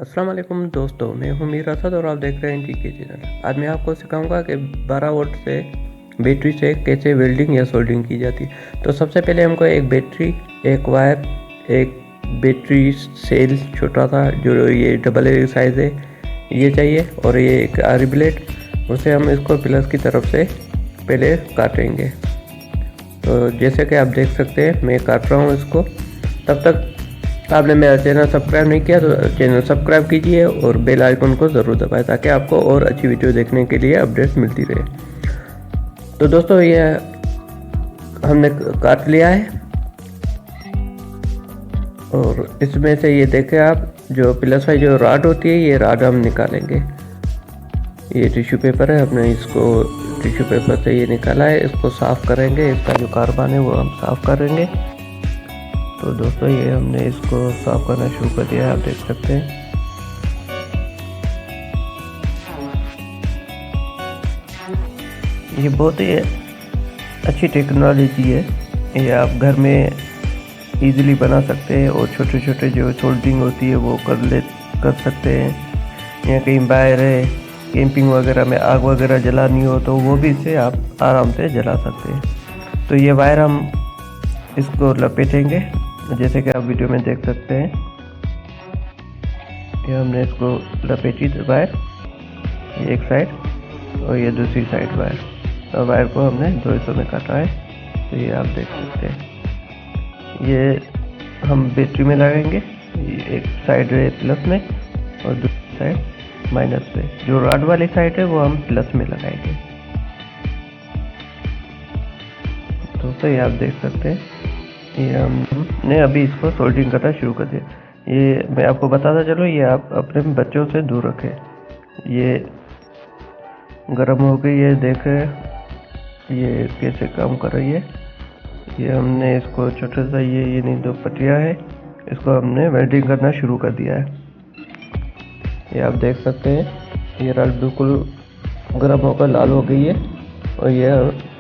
अस्सलाम वालेकुम दोस्तों, मैं हूं मीर असद और आप देख रहे हैं टीके चैनल। आज मैं आपको सिखाऊंगा कि 12 वोल्ट से बैटरी से कैसे वेल्डिंग या सोल्डरिंग की जाती है। तो सबसे पहले हमको एक बैटरी, एक वायर, एक बैटरी सेल छोटा सा जो ये डबल ए साइज़ है ये चाहिए, और ये एक आरी ब्लेड, उसे हम इसको प्लस की तरफ से पहले काटेंगे। तो जैसे कि आप देख सकते हैं मैं काट रहा हूँ इसको। तब तक आपने मेरा चैनल सब्सक्राइब नहीं किया तो चैनल सब्सक्राइब कीजिए और बेल आइकन को ज़रूर दबाएं ताकि आपको और अच्छी वीडियो देखने के लिए अपडेट्स मिलती रहे। तो दोस्तों ये हमने काट लिया है, और इसमें से ये देखें आप, जो प्लस वाली जो राड होती है ये राड हम निकालेंगे। ये टिश्यू पेपर है, हमने इसको टिश्यू पेपर से ये निकाला है, इसको साफ़ करेंगे। इसका जो कार्बन है वो हम साफ़ करेंगे। तो दोस्तों ये हमने इसको साफ करना शुरू कर दिया है, आप देख सकते हैं। ये बहुत ही अच्छी टेक्नोलॉजी है, ये आप घर में इजीली बना सकते हैं और छोटे छोटे जो सोल्डरिंग होती है वो कर सकते हैं। या कहीं बाहर है, कैंपिंग वगैरह में आग वगैरह जलानी हो तो वो भी इसे आप आराम से जला सकते हैं। तो ये वायर हम इसको लपेटेंगे जैसे कि आप वीडियो में देख सकते हैं। ये हमने इसको लपेटी वायर, ये एक साइड और ये दूसरी साइड वायर, और वायर को हमने दो हिस्सों में काटा है। तो ये आप देख सकते हैं, ये हम बैटरी में लगाएंगे। एक साइड है प्लस में और दूसरी साइड माइनस पे। जो रॉड वाली साइड है वो हम प्लस में लगाएंगे। दोस्तों ये आप देख सकते हैं, ये हमने अभी इसको सोल्डरिंग करना शुरू कर दिया। ये मैं आपको बताता चलूँ, ये आप अपने बच्चों से दूर रखें। ये गर्म हो गई है, देखें ये कैसे काम कर रही है। ये हमने इसको छोटा सा ये नहीं दो पटिया है, इसको हमने वेल्डिंग करना शुरू कर दिया है। ये आप देख सकते हैं, ये रॉड बिल्कुल गर्म होकर लाल हो गई है, और ये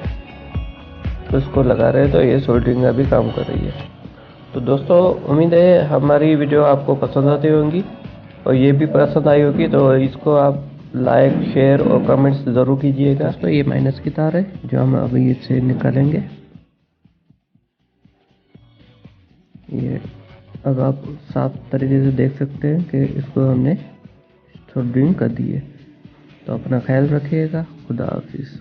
तो इसको लगा रहे हैं तो ये सोल्डरिंग का भी काम कर रही है। तो दोस्तों उम्मीद है हमारी वीडियो आपको पसंद आती होंगी, और ये भी पसंद आई होगी, तो इसको आप लाइक, शेयर और कमेंट्स ज़रूर कीजिएगा। दोस्तों ये माइनस की तार है जो हम अभी इससे निकालेंगे। ये अब आप साफ तरीके से देख सकते हैं कि इसको हमने सोल्डरिंग कर दी है। तो अपना ख्याल रखिएगा। खुदा हाफिज़।